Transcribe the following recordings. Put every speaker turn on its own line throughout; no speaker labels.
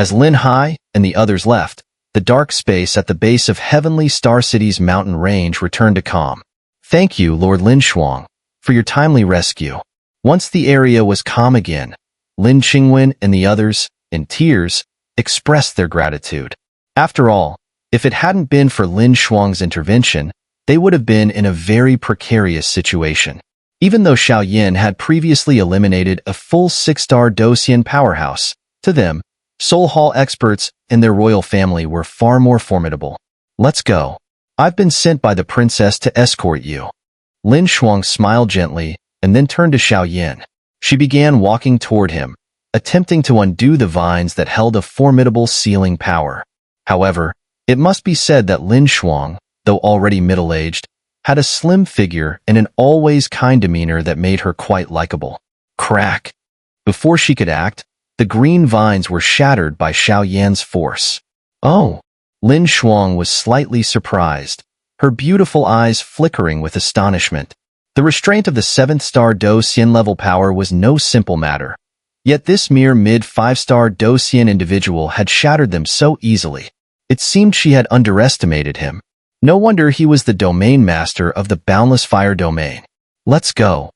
As Lin Hai and the others left, the dark space at the base of Heavenly Star City's mountain range returned to calm. Thank you, Lord Lin Shuang, for your timely rescue. Once the area was calm again, Lin Qingwen and the others, in tears, expressed their gratitude. After all, if it hadn't been for Lin Shuang's intervention, they would have been in a very precarious situation. Even though Xiao Yin had previously eliminated a full 6-star Docian powerhouse, to them, Soul Hall experts and their royal family were far more formidable. Let's go. I've been sent by the princess to escort you. Lin Shuang smiled gently and then turned to Xiao Yin. She began walking toward him, attempting to undo the vines that held a formidable sealing power. However, it must be said that Lin Shuang, though already middle-aged, had a slim figure and an always kind demeanor that made her quite likable. Crack! Before she could act, the green vines were shattered by Xiao Yan's force. Oh! Lin Shuang was slightly surprised, her beautiful eyes flickering with astonishment. The restraint of the 7th-star Docian level power was no simple matter. Yet this mere mid-5-star Docian individual had shattered them so easily. It seemed she had underestimated him. No wonder he was the domain master of the boundless fire domain. Let's go.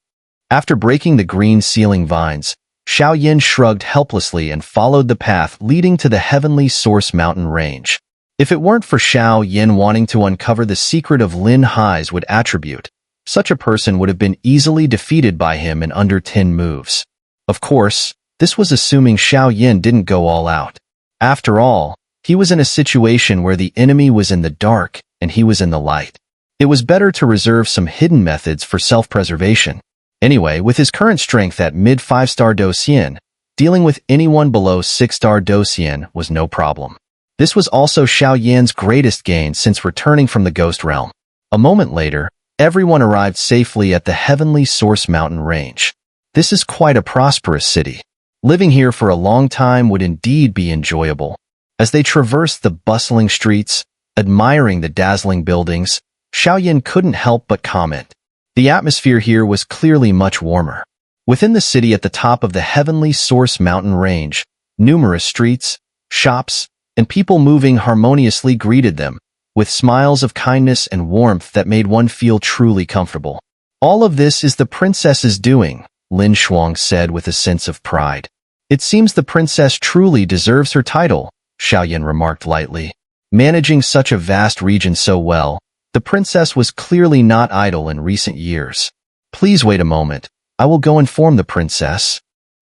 After breaking the green sealing vines, Xiao Yin shrugged helplessly and followed the path leading to the Heavenly Source mountain range. If it weren't for Xiao Yin wanting to uncover the secret of Lin Hai's wood attribute, such a person would have been easily defeated by him in under 10 moves. Of course, this was assuming Xiao Yin didn't go all out. After all, he was in a situation where the enemy was in the dark and he was in the light. It was better to reserve some hidden methods for self-preservation. Anyway, with his current strength at mid-5-star Docian, dealing with anyone below 6-star Docian was no problem. This was also Xiao Yan's greatest gain since returning from the Ghost Realm. A moment later, everyone arrived safely at the Heavenly Source mountain range. This is quite a prosperous city. Living here for a long time would indeed be enjoyable. As they traversed the bustling streets, admiring the dazzling buildings, Xiao Yin couldn't help but comment. The atmosphere here was clearly much warmer. Within the city at the top of the Heavenly Source mountain range, numerous streets, shops, and people moving harmoniously greeted them, with smiles of kindness and warmth that made one feel truly comfortable. All of this is the princess's doing, Lin Shuang said with a sense of pride. It seems the princess truly deserves her title, Xiao Yin remarked lightly. Managing such a vast region so well, the princess was clearly not idle in recent years. Please wait a moment. I will go inform the princess.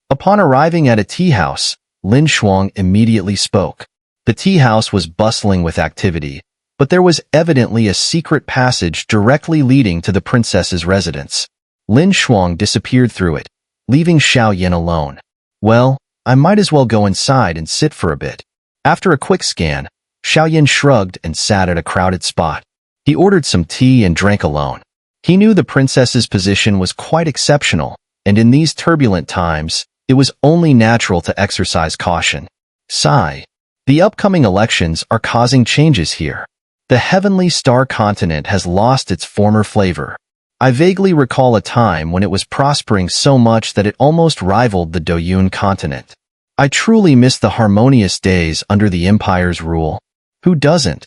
Upon arriving at a tea house, Lin Shuang immediately spoke. The tea house was bustling with activity, but there was evidently a secret passage directly leading to the princess's residence. Lin Shuang disappeared through it, leaving Xiao Yin alone. Well, I might as well go inside and sit for a bit. After a quick scan, Xiao Yin shrugged and sat at a crowded spot. He ordered some tea and drank alone. He knew the princess's position was quite exceptional, and in these turbulent times, it was only natural to exercise caution. Sigh. The upcoming elections are causing changes here. The Heavenly Star continent has lost its former flavor. I vaguely recall a time when it was prospering so much that it almost rivaled the Doyun continent. I truly miss the harmonious days under the Empire's rule. Who doesn't?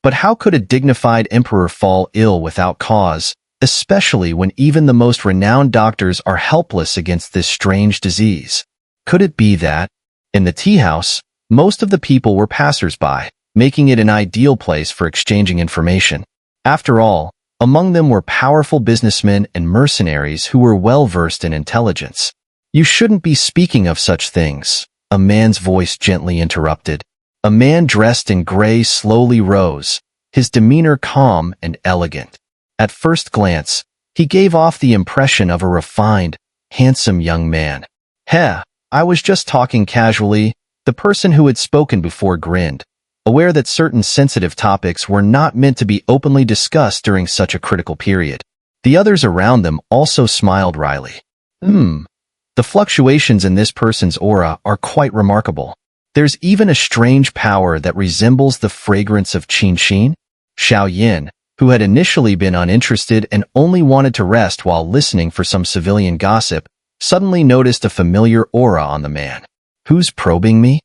But how could a dignified emperor fall ill without cause, especially when even the most renowned doctors are helpless against this strange disease? Could it be that, in the tea house, most of the people were passers-by, making it an ideal place for exchanging information? After all, among them were powerful businessmen and mercenaries who were well-versed in intelligence. You shouldn't be speaking of such things, a man's voice gently interrupted. A man dressed in gray slowly rose, his demeanor calm and elegant. At first glance, he gave off the impression of a refined, handsome young man. Heh, I was just talking casually, the person who had spoken before grinned, aware that certain sensitive topics were not meant to be openly discussed during such a critical period. The others around them also smiled wryly. The fluctuations in this person's aura are quite remarkable. There's even a strange power that resembles the fragrance of Tianxing. Xiao Yin, who had initially been uninterested and only wanted to rest while listening for some civilian gossip, suddenly noticed a familiar aura on the man. Who's probing me?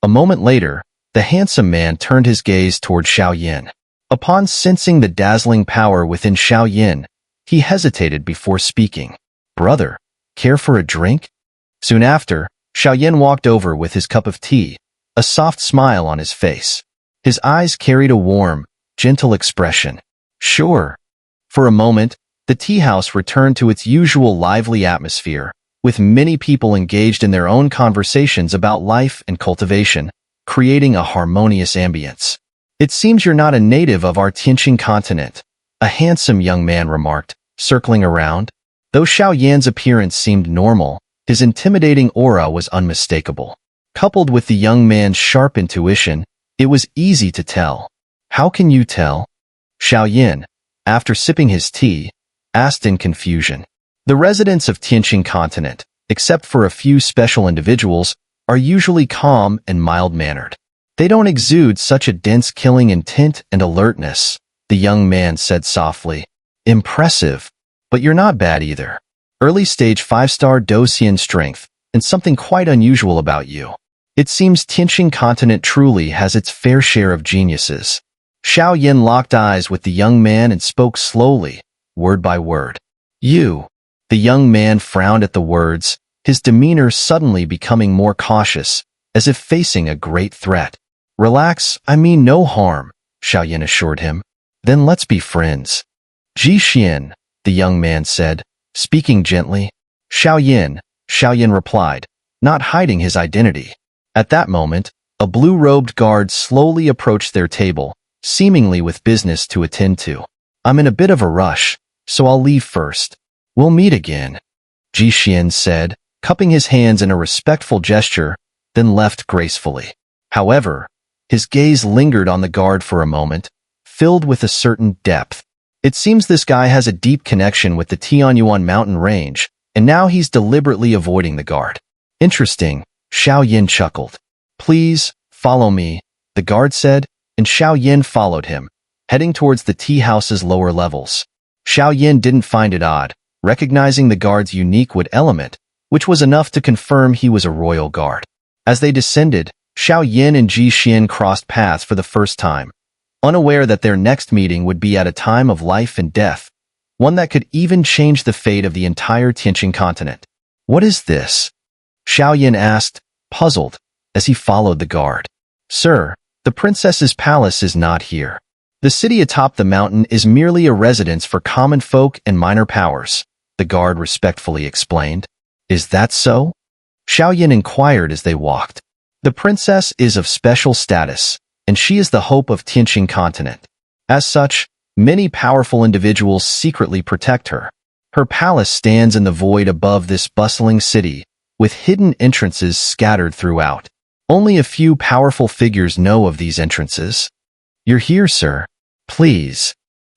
A moment later, the handsome man turned his gaze toward Xiao Yin. Upon sensing the dazzling power within Xiao Yin, he hesitated before speaking. "Brother, care for a drink?" Soon after, Xiao Yin walked over with his cup of tea, a soft smile on his face. His eyes carried a warm, gentle expression. "Sure." For a moment, the tea house returned to its usual lively atmosphere, with many people engaged in their own conversations about life and cultivation, creating a harmonious ambience. "It seems you're not a native of our Tianxing continent," a handsome young man remarked, circling around. Though Xiao Yan's appearance seemed normal, his intimidating aura was unmistakable. Coupled with the young man's sharp intuition, it was easy to tell. "How can you tell?" Xiao Yan, after sipping his tea, asked in confusion. The residents of Tianxing continent, except for a few special individuals, are usually calm and mild-mannered. They don't exude such a dense killing intent and alertness, the young man said softly. "Impressive. But you're not bad either. Early-stage 5-star Dosian strength, and something quite unusual about you. It seems Tianxing continent truly has its fair share of geniuses." Xiao Yin locked eyes with the young man and spoke slowly, word by word. "You." The young man frowned at the words, his demeanor suddenly becoming more cautious, as if facing a great threat. "Relax, I mean no harm," Xiao Yin assured him. "Then let's be friends." "Ji Xian," the young man said, speaking gently. Xiao Yin replied, not hiding his identity. At that moment, a blue-robed guard slowly approached their table, seemingly with business to attend to. "I'm in a bit of a rush, so I'll leave first. We'll meet again," Ji Xian said, cupping his hands in a respectful gesture, then left gracefully. However, his gaze lingered on the guard for a moment, filled with a certain depth. It seems this guy has a deep connection with the Tianyuan mountain range, and now he's deliberately avoiding the guard. "Interesting," Xiao Yin chuckled. "Please, follow me," the guard said, and Xiao Yin followed him, heading towards the tea house's lower levels. Xiao Yin didn't find it odd, recognizing the guard's unique wood element, which was enough to confirm he was a royal guard. As they descended, Xiao Yin and Ji Xian crossed paths for the first time, unaware that their next meeting would be at a time of life and death, one that could even change the fate of the entire Tianxing continent. "What is this?" Xiao Yin asked, puzzled, as he followed the guard. "Sir, the princess's palace is not here. The city atop the mountain is merely a residence for common folk and minor powers," the guard respectfully explained. "Is that so?" Xiao Yin inquired as they walked. "The princess is of special status, and she is the hope of Tianxing continent. As such, many powerful individuals secretly protect her. Her palace stands in the void above this bustling city, with hidden entrances scattered throughout. Only a few powerful figures know of these entrances." "You're here, sir. Please."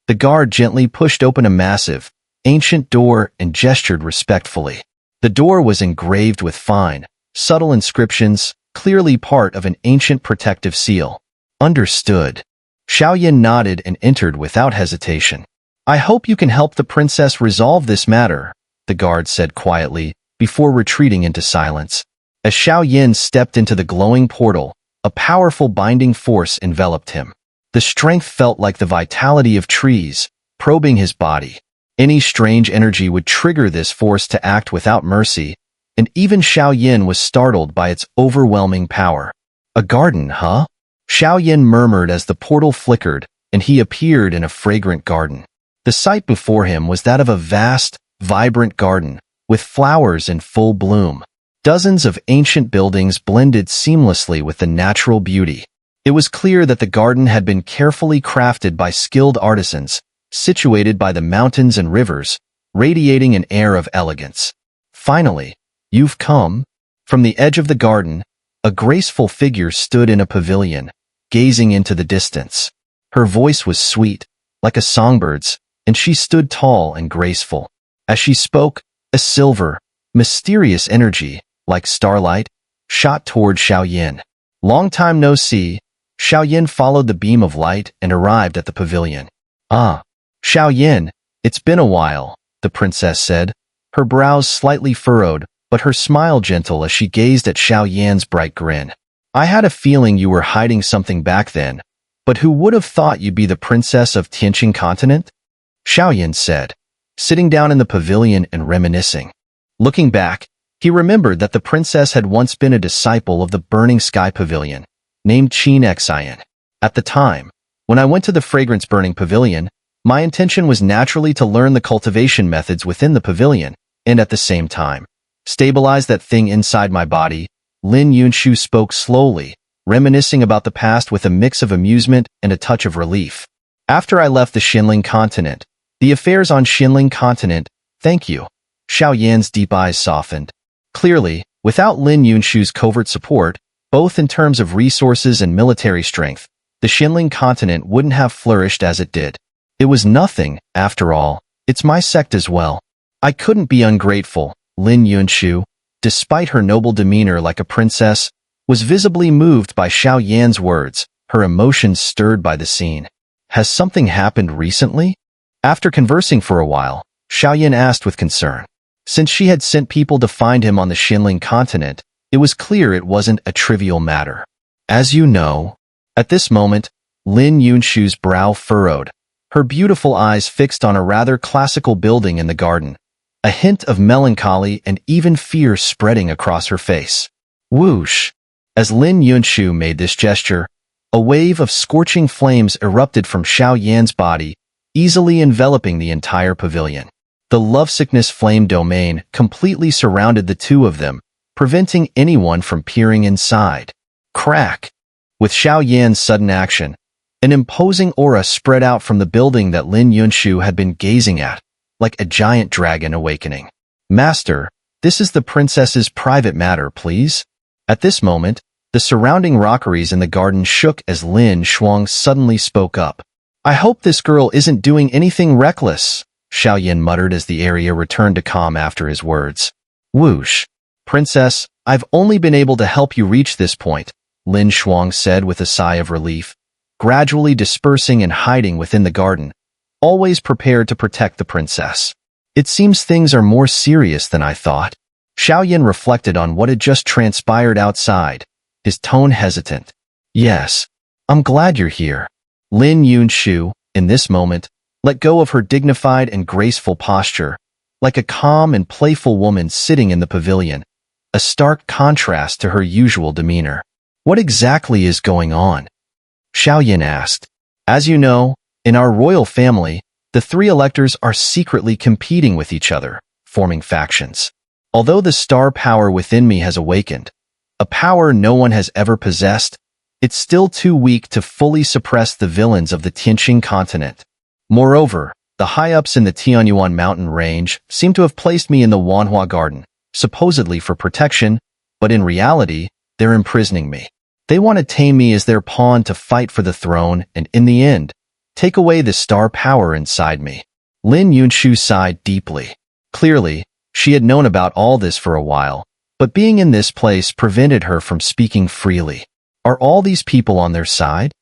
The guard gently pushed open a massive, ancient door and gestured respectfully. The door was engraved with fine, subtle inscriptions, clearly part of an ancient protective seal. "Understood." Xiao Yin nodded and entered without hesitation. "I hope you can help the princess resolve this matter," the guard said quietly, before retreating into silence. As Xiao Yin stepped into the glowing portal, a powerful binding force enveloped him. The strength felt like the vitality of trees, probing his body. Any strange energy would trigger this force to act without mercy, and even Xiao Yin was startled by its overwhelming power. "A garden, huh?" Xiao Yin murmured as the portal flickered, and he appeared in a fragrant garden. The sight before him was that of a vast, vibrant garden, with flowers in full bloom. Dozens of ancient buildings blended seamlessly with the natural beauty. It was clear that the garden had been carefully crafted by skilled artisans, situated by the mountains and rivers, radiating an air of elegance. "Finally, you've come." From the edge of the garden, a graceful figure stood in a pavilion, gazing into the distance. Her voice was sweet, like a songbird's, and she stood tall and graceful. As she spoke, a silver, mysterious energy, like starlight, shot toward Xiao Yin. "Long time no see." Xiao Yin followed the beam of light and arrived at the pavilion. "Ah, Xiao Yin, it's been a while," the princess said, her brows slightly furrowed, but her smile gentle as she gazed at Xiao Yan's bright grin. I had a feeling you were hiding something back then, but who would have thought you'd be the princess of Tianxing continent? Xiao said, sitting down in the pavilion and reminiscing. Looking back, he remembered that the princess had once been a disciple of the Burning Sky Pavilion, named Tianxing. At the time, when I went to the Fragrance Burning Pavilion, my intention was naturally to learn the cultivation methods within the pavilion, and at the same time, stabilize that thing inside my body. Lin Yunshu spoke slowly, reminiscing about the past with a mix of amusement and a touch of relief. After I left the Xinling continent, the affairs on Xinling continent, thank you. Xiao Yan's deep eyes softened. Clearly, without Lin Yunshu's covert support, both in terms of resources and military strength, the Xinling continent wouldn't have flourished as it did. It was nothing, after all. It's my sect as well. I couldn't be ungrateful. Lin Yunshu, despite her noble demeanor like a princess, was visibly moved by Xiao Yan's words, her emotions stirred by the scene. Has something happened recently? After conversing for a while, Xiao Yan asked with concern. Since she had sent people to find him on the Xinling continent, it was clear it wasn't a trivial matter. As you know, at this moment, Lin Yunshu's brow furrowed, her beautiful eyes fixed on a rather classical building in the garden, a hint of melancholy and even fear spreading across her face. Whoosh! As Lin Yunshu made this gesture, a wave of scorching flames erupted from Xiao Yan's body, easily enveloping the entire pavilion. The lovesickness flame domain completely surrounded the two of them, preventing anyone from peering inside. Crack! With Xiao Yan's sudden action, an imposing aura spread out from the building that Lin Yunshu had been gazing at, like a giant dragon awakening. Master, this is the princess's private matter, please. At this moment, the surrounding rockeries in the garden shook as Lin Shuang suddenly spoke up. I hope this girl isn't doing anything reckless, Xiao Yan muttered as the area returned to calm after his words. Whoosh! Princess, I've only been able to help you reach this point, Lin Shuang said with a sigh of relief, gradually dispersing and hiding within the garden, always prepared to protect the princess. It seems things are more serious than I thought. Xiao Yan reflected on what had just transpired outside, his tone hesitant. Yes, I'm glad you're here. Lin Yunshu, in this moment, let go of her dignified and graceful posture, like a calm and playful woman sitting in the pavilion, a stark contrast to her usual demeanor. What exactly is going on? Xiao Yan asked. As you know, in our royal family, the three electors are secretly competing with each other, forming factions. Although the star power within me has awakened, a power no one has ever possessed, it's still too weak to fully suppress the villains of the Tianxing continent. Moreover, the high-ups in the Tianyuan mountain range seem to have placed me in the Wanhua garden, supposedly for protection, but in reality, they're imprisoning me. They want to tame me as their pawn to fight for the throne and, in the end, take away the star power inside me. Lin Yunshu sighed deeply. Clearly, she had known about all this for a while, but being in this place prevented her from speaking freely. Are all these people on their side?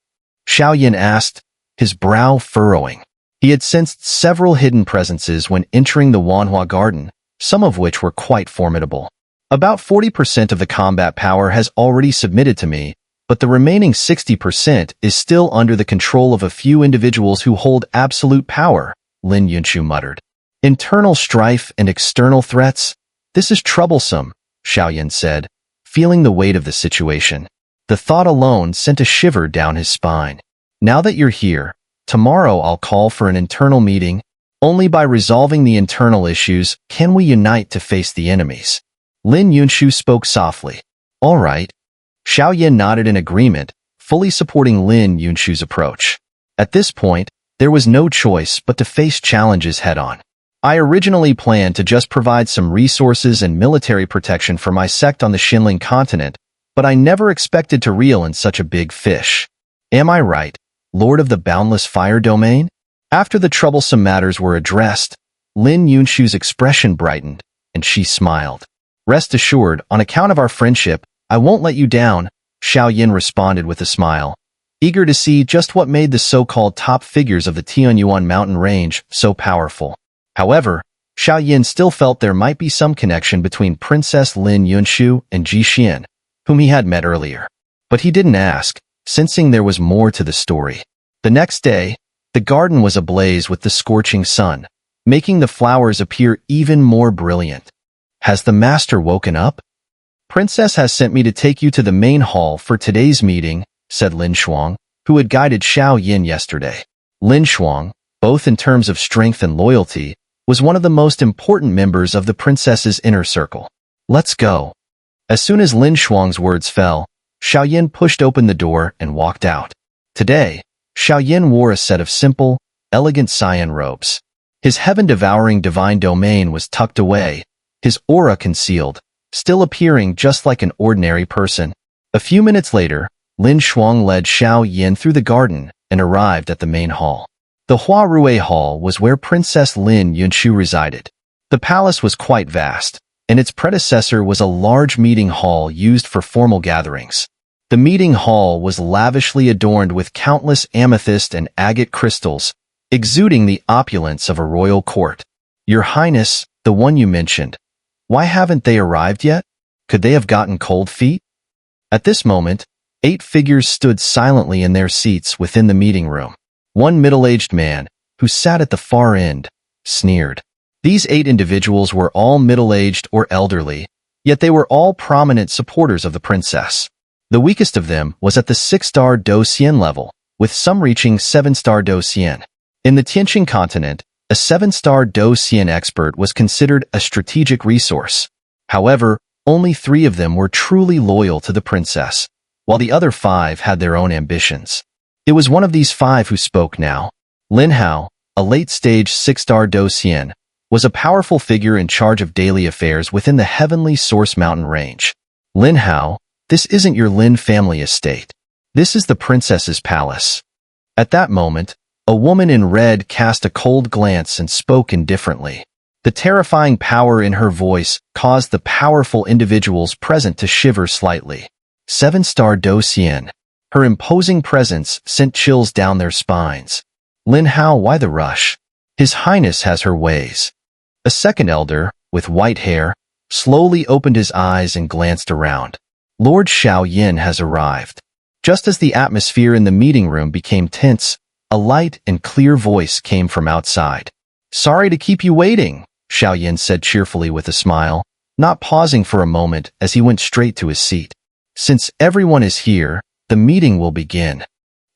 Xiao Yan asked, his brow furrowing. He had sensed several hidden presences when entering the Wanhua garden, some of which were quite formidable. About 40% of the combat power has already submitted to me, but the remaining 60% is still under the control of a few individuals who hold absolute power, Lin Yunshu muttered. Internal strife and external threats? This is troublesome, Xiao Yan said, feeling the weight of the situation. The thought alone sent a shiver down his spine. Now that you're here, tomorrow I'll call for an internal meeting. Only by resolving the internal issues can we unite to face the enemies. Lin Yunshu spoke softly. All right. Xiao Yan nodded in agreement, fully supporting Lin Yunshu's approach. At this point, there was no choice but to face challenges head-on. I originally planned to just provide some resources and military protection for my sect on the Xinling continent, but I never expected to reel in such a big fish. Am I right, Lord of the Boundless Fire Domain? After the troublesome matters were addressed, Lin Yunshu's expression brightened, and she smiled. Rest assured, on account of our friendship, I won't let you down, Xiao Yan responded with a smile, eager to see just what made the so-called top figures of the Tianyuan mountain range so powerful. However, Xiao Yan still felt there might be some connection between Princess Lin Yunshu and Ji Xian, whom he had met earlier. But he didn't ask, sensing there was more to the story. The next day, the garden was ablaze with the scorching sun, making the flowers appear even more brilliant. Has the master woken up? Princess has sent me to take you to the main hall for today's meeting, said Lin Shuang, who had guided Xiao Yin yesterday. Lin Shuang, both in terms of strength and loyalty, was one of the most important members of the princess's inner circle. Let's go. As soon as Lin Shuang's words fell, Xiao Yin pushed open the door and walked out. Today, Xiao Yin wore a set of simple, elegant cyan robes. His heaven-devouring divine domain was tucked away, his aura concealed, still appearing just like an ordinary person. A few minutes later, Lin Shuang led Xiao Yin through the garden and arrived at the main hall. The Huarui Hall was where Princess Lin Yunshu resided. The palace was quite vast, and its predecessor was a large meeting hall used for formal gatherings. The meeting hall was lavishly adorned with countless amethyst and agate crystals, exuding the opulence of a royal court. Your Highness, the one you mentioned. Why haven't they arrived yet? Could they have gotten cold feet? At this moment, 8 figures stood silently in their seats within the meeting room. One middle-aged man, who sat at the far end, sneered. These 8 individuals were all middle-aged or elderly, yet they were all prominent supporters of the princess. The weakest of them was at the 6-star Do Xian level, with some reaching 7-star Do Xian. In the Tianxing continent, a 7-star Do Xian expert was considered a strategic resource. However, only 3 of them were truly loyal to the princess, while the other 5 had their own ambitions. It was one of these 5 who spoke now. Lin Hao, a late-stage 6-star Do Xian, was a powerful figure in charge of daily affairs within the heavenly Source Mountain range. Lin Hao, this isn't your Lin family estate. This is the princess's palace. At that moment, a woman in red cast a cold glance and spoke indifferently. The terrifying power in her voice caused the powerful individuals present to shiver slightly. 7-star Do Xian. Her imposing presence sent chills down their spines. Lin Hao, why the rush? His Highness has her ways. A second elder, with white hair, slowly opened his eyes and glanced around. Lord Xiao Yin has arrived. Just as the atmosphere in the meeting room became tense, a light and clear voice came from outside. Sorry to keep you waiting, Xiao Yin said cheerfully with a smile, not pausing for a moment as he went straight to his seat. Since everyone is here, the meeting will begin.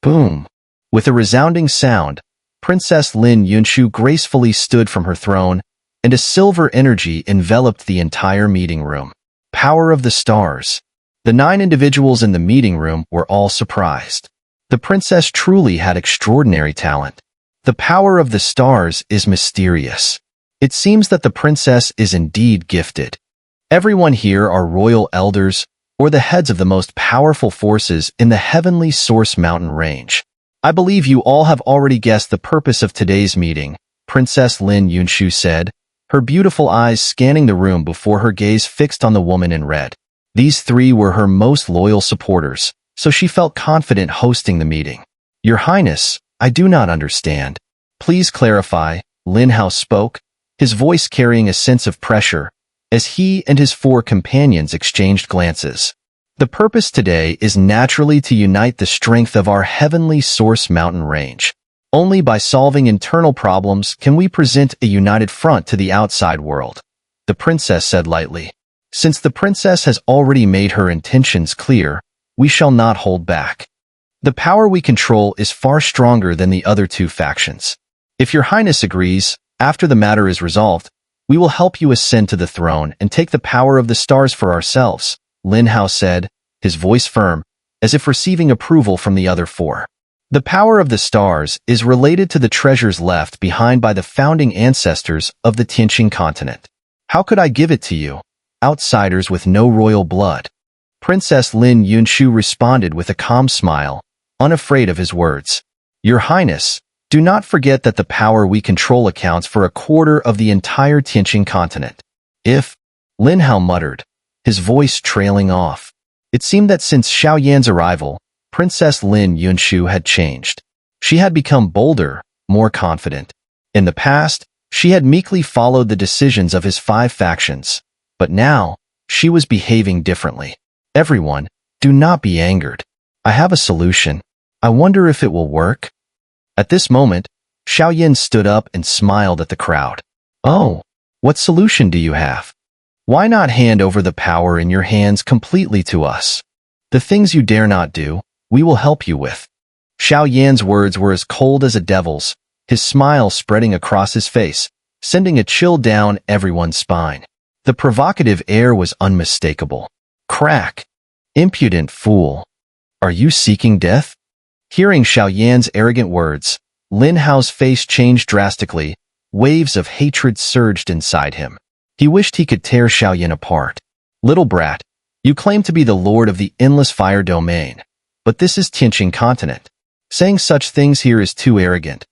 Boom! With a resounding sound, Princess Lin Yunshu gracefully stood from her throne, and a silver energy enveloped the entire meeting room. Power of the stars. The 9 individuals in the meeting room were all surprised. The princess truly had extraordinary talent. The power of the stars is mysterious. It seems that the princess is indeed gifted. Everyone here are royal elders, or the heads of the most powerful forces in the heavenly Source Mountain range. I believe you all have already guessed the purpose of today's meeting, Princess Lin Yunshu said, her beautiful eyes scanning the room before her gaze fixed on the woman in red. These 3 were her most loyal supporters, so she felt confident hosting the meeting. Your Highness, I do not understand. Please clarify, Lin Hao spoke, his voice carrying a sense of pressure, as he and his 4 companions exchanged glances. The purpose today is naturally to unite the strength of our heavenly Source Mountain range. Only by solving internal problems can we present a united front to the outside world, the princess said lightly. Since the princess has already made her intentions clear, we shall not hold back. The power we control is far stronger than the other 2 factions. If your Highness agrees, after the matter is resolved, we will help you ascend to the throne and take the power of the stars for ourselves, Lin Hao said, his voice firm, as if receiving approval from the other 4. The power of the stars is related to the treasures left behind by the founding ancestors of the Tianxing continent. How could I give it to you, outsiders with no royal blood? Princess Lin Yunshu responded with a calm smile, unafraid of his words. Your Highness, do not forget that the power we control accounts for a quarter of the entire Tianxing continent. If, Lin Hao muttered, his voice trailing off. It seemed that since Xiao Yan's arrival, Princess Lin Yunshu had changed. She had become bolder, more confident. In the past, she had meekly followed the decisions of his 5 factions, but now, she was behaving differently. Everyone, do not be angered. I have a solution. I wonder if it will work. At this moment, Xiao stood up and smiled at the crowd. Oh, what solution do you have? Why not hand over the power in your hands completely to us? The things you dare not do, we will help you with. Xiao words were as cold as a devil's, his smile spreading across his face, sending a chill down everyone's spine. The provocative air was unmistakable. Crack! Impudent fool! Are you seeking death? Hearing Xiao arrogant words, Lin Hao's face changed drastically. Waves of hatred surged inside him. He wished he could tear Xiao apart. Little brat, you claim to be the lord of the endless fire domain, but this is Tianxing continent. Saying such things here is too arrogant,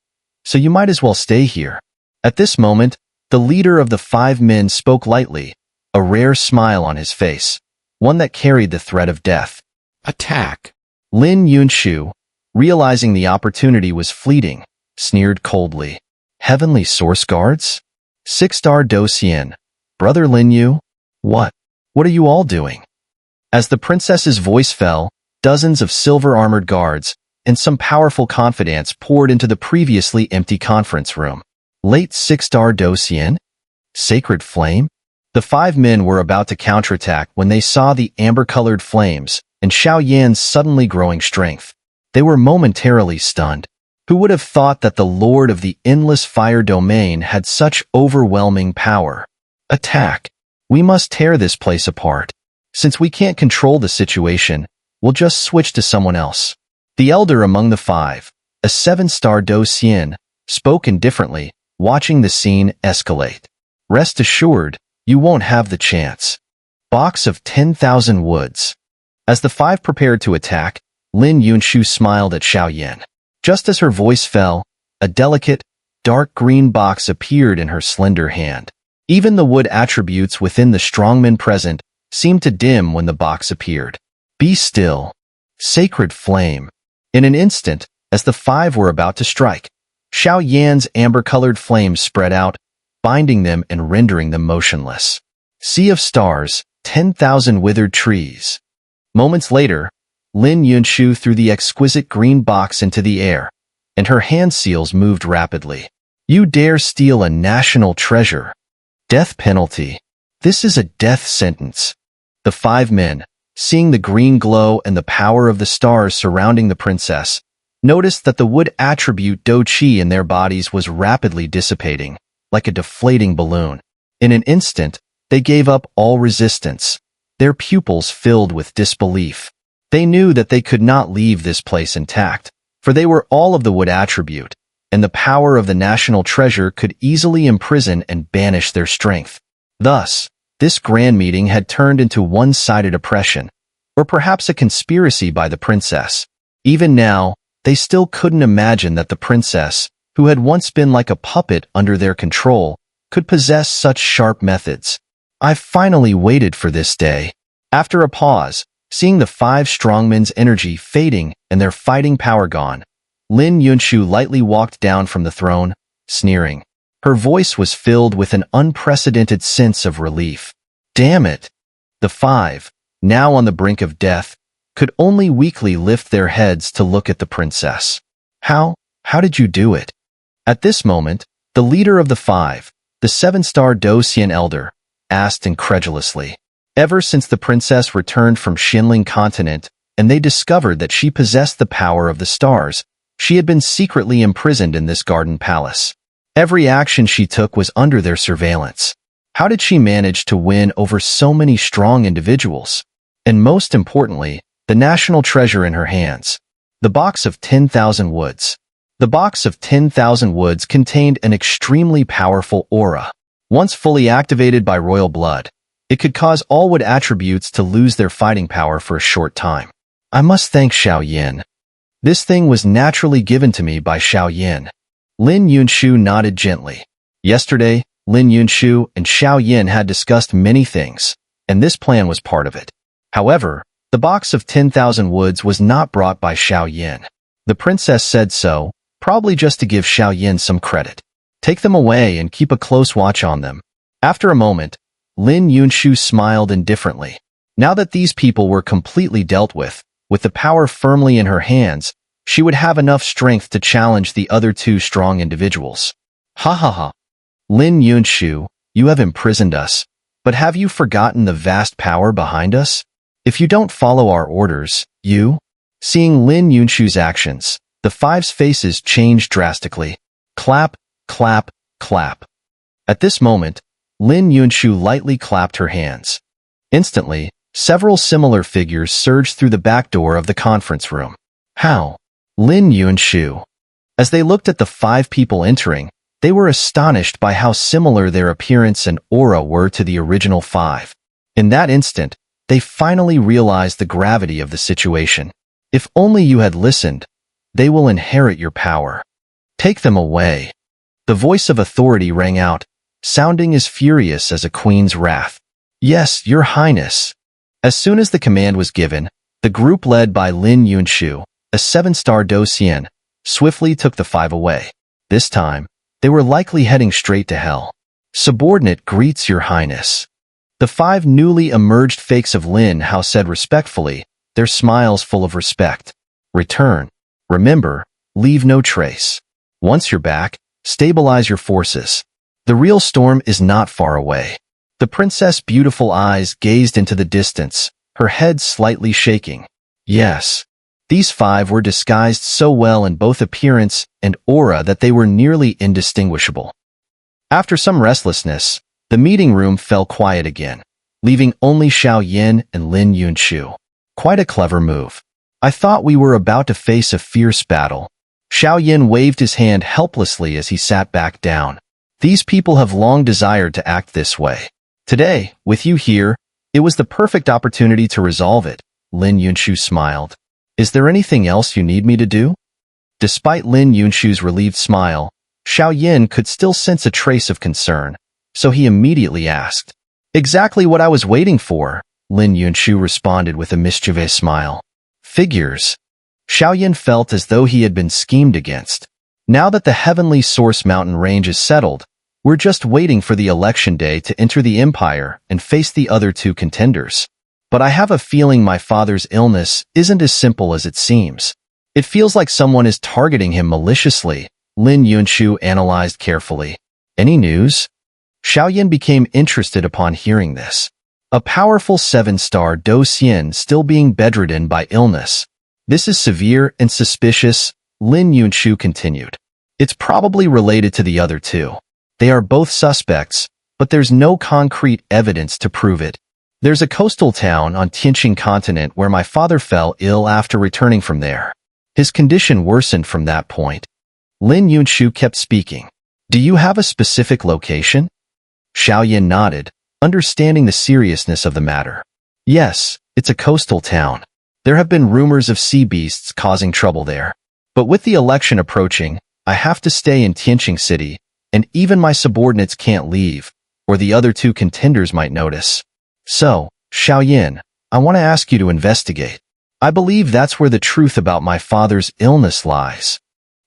so you might as well stay here. At this moment, the leader of the 5 men spoke lightly, a rare smile on his face, one that carried the threat of death.
Attack!
Lin Yunshu, realizing the opportunity was fleeting, sneered coldly. Heavenly Source Guards? 6-star Docian. Brother Lin Yu? What are you all doing? As the princess's voice fell, dozens of silver-armored guards and some powerful confidants poured into the previously empty conference room. Late 6-star Docian? Sacred Flame? The 5 men were about to counterattack when they saw the amber-colored flames and Xiao suddenly growing strength. They were momentarily stunned. Who would have thought that the Lord of the Endless Fire Domain had such overwhelming power? Attack! We must tear this place apart. Since we can't control the situation, we'll just switch to someone else. The elder among the 5, a 7-star Docian, spoke indifferently, watching the scene escalate. Rest assured, you won't have the chance. Box of 10,000 woods. As the 5 prepared to attack, Lin Yunshu smiled at Xiao. Just as her voice fell, a delicate, dark green box appeared in her slender hand. Even the wood attributes within the strongmen present seemed to dim when the box appeared. Be still. Sacred Flame. In an instant, as the 5 were about to strike, Xiao amber-colored flames spread out, binding them and rendering them motionless. Sea of Stars, 10,000 withered trees. Moments later, Lin Yunshu threw the exquisite green box into the air, and her hand seals moved rapidly. You dare steal a national treasure. Death penalty. This is a death sentence. The 5 men, seeing the green glow and the power of the stars surrounding the princess, noticed that the wood attribute Do Qi in their bodies was rapidly dissipating, like a deflating balloon. In an instant, they gave up all resistance, their pupils filled with disbelief. They knew that they could not leave this place intact, for they were all of the wood attribute, and the power of the national treasure could easily imprison and banish their strength. Thus, this grand meeting had turned into one-sided oppression, or perhaps a conspiracy by the princess. Even now, they still couldn't imagine that the princess, who had once been like a puppet under their control, could possess such sharp methods. I've finally waited for this day. After a pause, seeing the 5 strongmen's energy fading and their fighting power gone, Lin Yunshu lightly walked down from the throne, sneering. Her voice was filled with an unprecedented sense of relief. Damn it! The 5, now on the brink of death, could only weakly lift their heads to look at the princess. How did you do it? At this moment, the leader of the 5, the 7-star Docian elder, asked incredulously. Ever since the princess returned from Xinling continent and they discovered that she possessed the power of the stars, she had been secretly imprisoned in this garden palace. Every action she took was under their surveillance. How did she manage to win over so many strong individuals? And most importantly, the national treasure in her hands. The box of 10,000 woods. The box of 10,000 woods contained an extremely powerful aura. Once fully activated by royal blood, it could cause all wood attributes to lose their fighting power for a short time. I must thank Xiao. This thing was naturally given to me by Xiao. Lin Yunshu nodded gently. Yesterday, Lin Yunshu and Xiao had discussed many things, and this plan was part of it. However, the box of 10,000 woods was not brought by Xiao. The princess said so, probably just to give Xiao some credit. Take them away and keep a close watch on them. After a moment, Lin Yunshu smiled indifferently. Now that these people were completely dealt with, With the power firmly in her hands, she would have enough strength to challenge the other two strong individuals. Ha ha ha. Lin Yunshu, you have imprisoned us, but have you forgotten the vast power behind us? If you don't follow our orders, you... Seeing Lin Yunshu's actions, the five's faces changed drastically. Clap, clap, clap. At this moment, Lin Yunshu lightly clapped her hands. Instantly, several similar figures surged through the back door of the conference room. How? Lin Yunshu. As they looked at the 5 people entering, they were astonished by how similar their appearance and aura were to the original 5. In that instant, they finally realized the gravity of the situation. If only you had listened, they will inherit your power. Take them away. The voice of authority rang out, sounding as furious as a queen's wrath. Yes, your highness. As soon as the command was given, the group led by Lin Yunshu, a 7-star Docian, swiftly took the 5 away. This time, they were likely heading straight to hell. Subordinate greets your highness. The 5 newly emerged fakes of Lin Hao said respectfully, their smiles full of respect. Return. Remember, leave no trace. Once you're back, stabilize your forces. The real storm is not far away. The princess' beautiful eyes gazed into the distance, her head slightly shaking. Yes. These 5 were disguised so well in both appearance and aura that they were nearly indistinguishable. After some restlessness, the meeting room fell quiet again, leaving only Xiao Yin and Lin Yunshu. Quite a clever move. I thought we were about to face a fierce battle. Xiao Yin waved his hand helplessly as he sat back down. These people have long desired to act this way. Today, with you here, it was the perfect opportunity to resolve it. Lin Yunshu smiled. Is there anything else you need me to do? Despite Lin Yunshu's relieved smile, Xiao Yin could still sense a trace of concern, so he immediately asked. Exactly what I was waiting for, Lin Yunshu responded with a mischievous smile. Figures. Xiao Yin felt as though he had been schemed against. Now that the Heavenly Source mountain range is settled, we're just waiting for the election day to enter the Empire and face the other 2 contenders. But I have a feeling my father's illness isn't as simple as it seems. It feels like someone is targeting him maliciously, Lin Yunshu analyzed carefully. Any news? Xiao Yin became interested upon hearing this. A powerful 7-star Do Xian still being bedridden by illness. This is severe and suspicious, Lin Yunshu continued. It's probably related to the other 2. They are both suspects, but there's no concrete evidence to prove it. There's a coastal town on Tianxing continent where my father fell ill after returning from there. His condition worsened from that point. Lin Yunshu kept speaking. Do you have a specific location? Xiao Yin nodded, understanding the seriousness of the matter. Yes, it's a coastal town. There have been rumors of sea beasts causing trouble there. But with the election approaching, I have to stay in Tianxing City, and even my subordinates can't leave, or the other 2 contenders might notice. So, Xiao Yin, I want to ask you to investigate. I believe that's where the truth about my father's illness lies.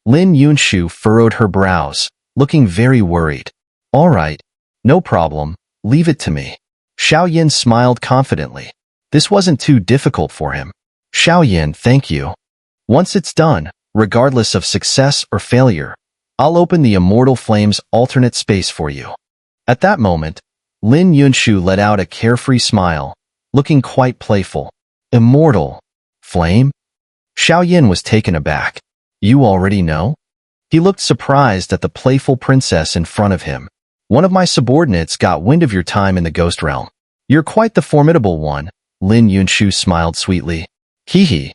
Lin Yunshu furrowed her brows, looking very worried. All right, no problem, leave it to me. Xiao Yin smiled confidently. This wasn't too difficult for him. Xiao Yin, thank you. Once it's done, regardless of success or failure, I'll open the Immortal Flame's alternate space for you. At that moment, Lin Yunshu let out a carefree smile, looking quite playful. Immortal Flame? Xiao Yin was taken aback. You already know? He looked surprised at the playful princess in front of him. One of my subordinates got wind of your time in the Ghost Realm. You're quite the formidable one, Lin Yunshu smiled sweetly. Hee.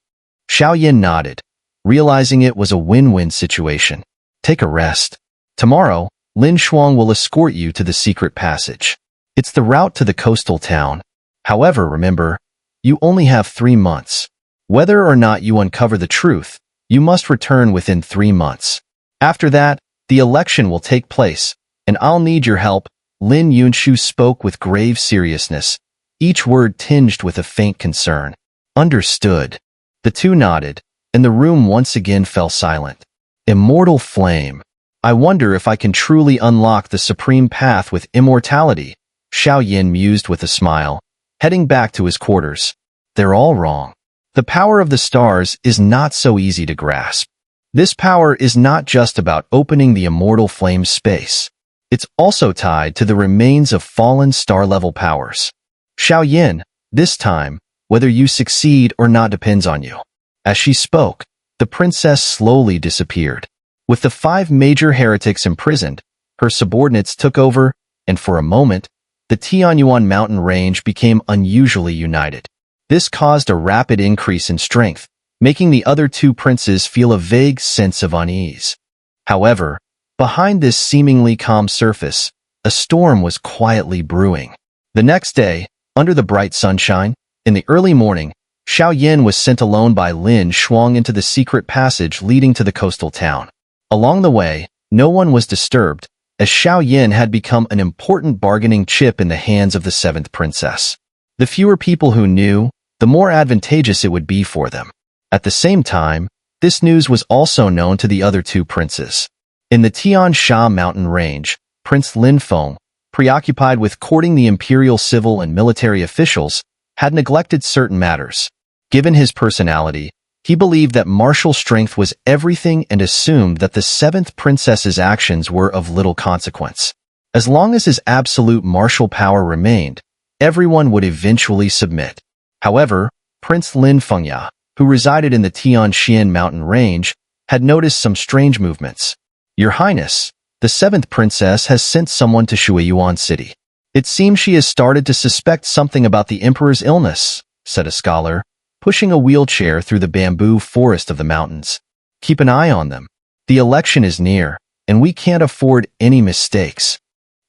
Xiao Yin nodded, realizing it was a win-win situation. Take a rest. Tomorrow, Lin Shuang will escort you to the secret passage. It's the route to the coastal town. However, remember, you only have 3 months. Whether or not you uncover the truth, you must return within 3 months. After that, the election will take place, and I'll need your help. Lin Yunshu spoke with grave seriousness, each word tinged with a faint concern. Understood. The 2 nodded, and the room once again fell silent. Immortal Flame. I wonder if I can truly unlock the supreme path with immortality, Xiao Yin mused with a smile, heading back to his quarters. They're all wrong. The power of the stars is not so easy to grasp. This power is not just about opening the immortal flame's space. It's also tied to the remains of fallen star-level powers. Xiao Yin, this time, whether you succeed or not depends on you. As she spoke, the princess slowly disappeared. With the 5 major heretics imprisoned, her subordinates took over, and for a moment, the Tianyuan mountain range became unusually united. This caused a rapid increase in strength, making the other 2 princes feel a vague sense of unease. However, behind this seemingly calm surface, a storm was quietly brewing. The next day, under the bright sunshine, in the early morning, Xiao Yin was sent alone by Lin Yunshu into the secret passage leading to the coastal town. Along the way, no one was disturbed, as Xiao Yin had become an important bargaining chip in the hands of the 7th princess. The fewer people who knew, the more advantageous it would be for them. At the same time, this news was also known to the other 2 princes. In the Tianxing mountain range, Prince Lin Feng, preoccupied with courting the imperial civil and military officials, had neglected certain matters. Given his personality, he believed that martial strength was everything and assumed that the 7th princess's actions were of little consequence. As long as his absolute martial power remained, everyone would eventually submit. However, Prince Lin Fengya, who resided in the Tianxing mountain range, had noticed some strange movements. "Your Highness, the 7th princess has sent someone to Shuiyuan City. It seems she has started to suspect something about the emperor's illness," said a scholar, pushing a wheelchair through the bamboo forest of the mountains. "Keep an eye on them. The election is near, and we can't afford any mistakes."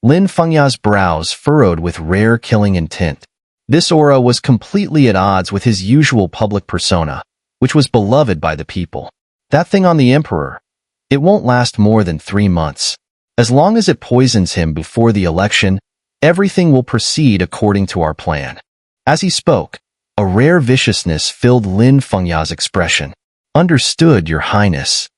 Lin Fengya's brows furrowed with rare killing intent. This aura was completely at odds with his usual public persona, which was beloved by the people. "That thing on the emperor. It won't last more than 3 months. As long as it poisons him before the election, everything will proceed according to our plan." As he spoke, a rare viciousness filled Lin Fengya's expression. "Understood, Your Highness."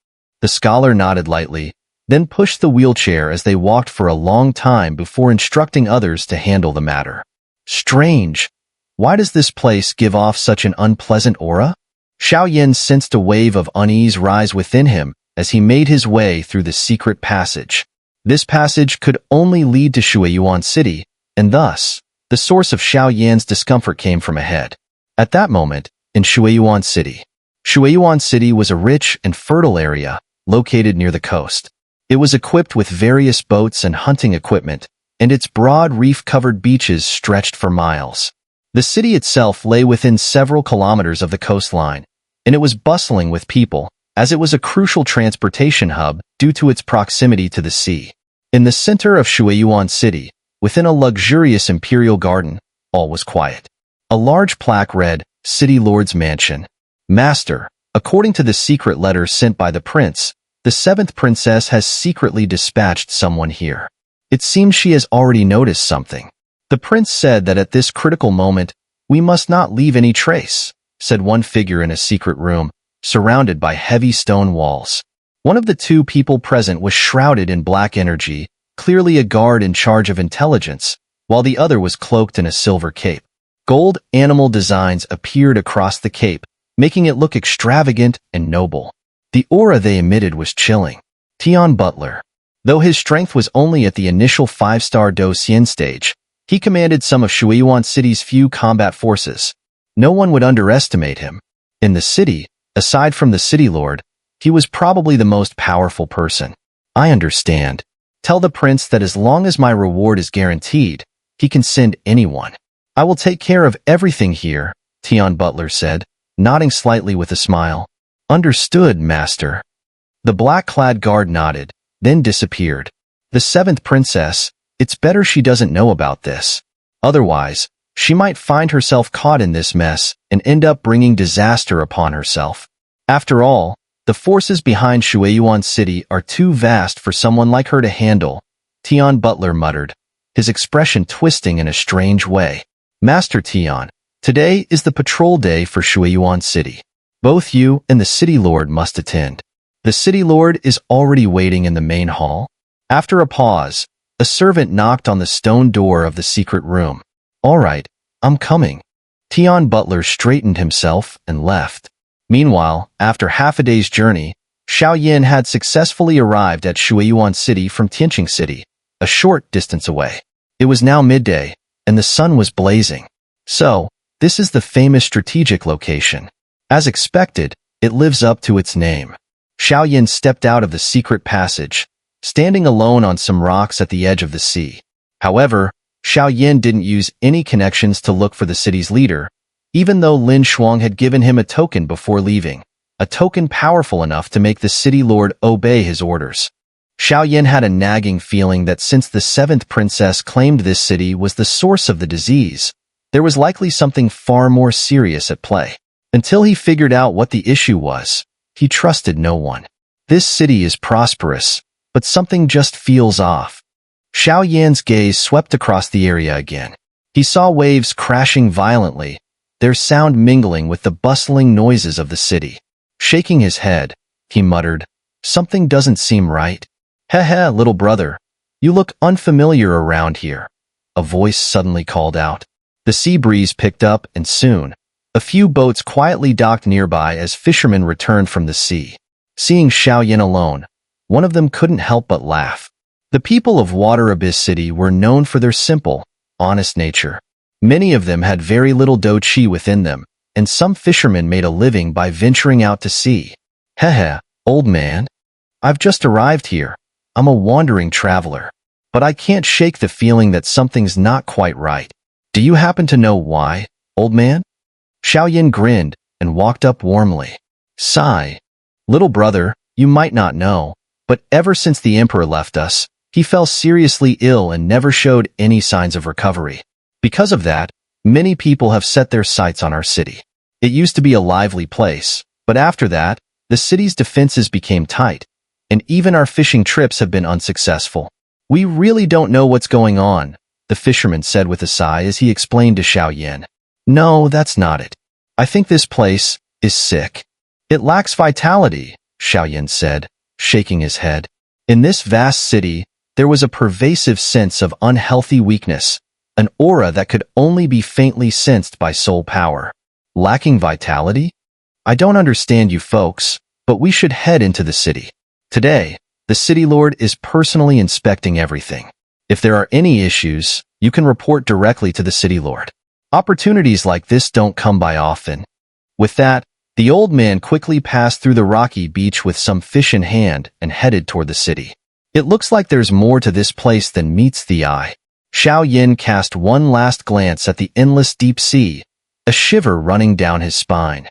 The scholar nodded lightly, then pushed the wheelchair as they walked for a long time before instructing others to handle the matter. "Strange. Why does this place give off such an unpleasant aura?" Xiao Yin sensed a wave of unease rise within him as he made his way through the secret passage. This passage could only lead to Shuiyuan City, and thus, the source of Xiao Yin's discomfort came from ahead. At that moment, in Shuiyuan City was a rich and fertile area located near the coast. It was equipped with various boats and hunting equipment, and its broad reef-covered beaches stretched for miles. The city itself lay within several kilometers of the coastline, and it was bustling with people, as it was a crucial transportation hub due to its proximity to the sea. In the center of Shuiyuan City, within a luxurious imperial garden, all was quiet. A large plaque read, "City Lord's Mansion." "Master, according to the secret letter sent by the prince, the 7th princess has secretly dispatched someone here. It seems she has already noticed something. The prince said that at this critical moment, we must not leave any trace," said one figure in a secret room, surrounded by heavy stone walls. One of the 2 people present was shrouded in black energy, clearly a guard in charge of intelligence, while the other was cloaked in a silver cape. Gold animal designs appeared across the cape, making it look extravagant and noble. The aura they emitted was chilling. Tian Butler. Though his strength was only at the initial 5-star Do Xian stage, he commanded some of Shuiyuan City's few combat forces. No one would underestimate him. In the city, aside from the city lord, he was probably the most powerful person. "I understand. Tell the prince that as long as my reward is guaranteed, he can send anyone. I will take care of everything here," Tian Butler said, nodding slightly with a smile. "Understood, master." The black-clad guard nodded, then disappeared. "The 7th princess, it's better she doesn't know about this. Otherwise, she might find herself caught in this mess and end up bringing disaster upon herself. After all, the forces behind Shuiyuan City are too vast for someone like her to handle," Tian Butler muttered, his expression twisting in a strange way. "Master Tian, today is the patrol day for Shuiyuan City. Both you and the city lord must attend. The city lord is already waiting in the main hall." After a pause, a servant knocked on the stone door of the secret room. "All right, I'm coming." Tian Butler straightened himself and left. Meanwhile, after half a day's journey, Xiao Yin had successfully arrived at Shuiyuan City from Tianxing City, a short distance away. It was now midday, and the sun was blazing. So, this is the famous strategic location. As expected, it lives up to its name. Xiao Yin stepped out of the secret passage, standing alone on some rocks at the edge of the sea. However, Xiao Yin didn't use any connections to look for the city's leader, even though Lin Shuang had given him a token before leaving, a token powerful enough to make the city lord obey his orders. Xiao Yin had a nagging feeling that since the seventh princess claimed this city was the source of the disease, there was likely something far more serious at play. Until he figured out what the issue was, he trusted no one. This city is prosperous, but something just feels off. Xiao Yan's gaze swept across the area again. He saw waves crashing violently, their sound mingling with the bustling noises of the city. Shaking his head, he muttered, "Something doesn't seem right." "Heh, little brother. You look unfamiliar around here," a voice suddenly called out. The sea breeze picked up, and soon, a few boats quietly docked nearby as fishermen returned from the sea. Seeing Xiao Yin alone, one of them couldn't help but laugh. The people of Water Abyss City were known for their simple, honest nature. Many of them had very little doqi within them, and some fishermen made a living by venturing out to sea. "Heh, old man. I've just arrived here. I'm a wandering traveler. But I can't shake the feeling that something's not quite right. Do you happen to know why, old man?" Xiao Yin grinned and walked up warmly. Sigh. "Little brother, you might not know, but ever since the emperor left us, he fell seriously ill and never showed any signs of recovery. Because of that, many people have set their sights on our city. It used to be a lively place, but after that, the city's defenses became tight, and even our fishing trips have been unsuccessful. We really don't know what's going on," the fisherman said with a sigh as he explained to Xiao Yin. "No, that's not it. I think this place is sick. It lacks vitality," Xiao Yin said, shaking his head. In this vast city, there was a pervasive sense of unhealthy weakness, an aura that could only be faintly sensed by soul power. Lacking vitality? I don't understand you folks, but we should head into the city. Today, the city lord is personally inspecting everything. If there are any issues, you can report directly to the city lord. Opportunities like this don't come by often." With that, the old man quickly passed through the rocky beach with some fish in hand and headed toward the city. "It looks like there's more to this place than meets the eye." Xiao Yin cast one last glance at the endless deep sea, a shiver running down his spine.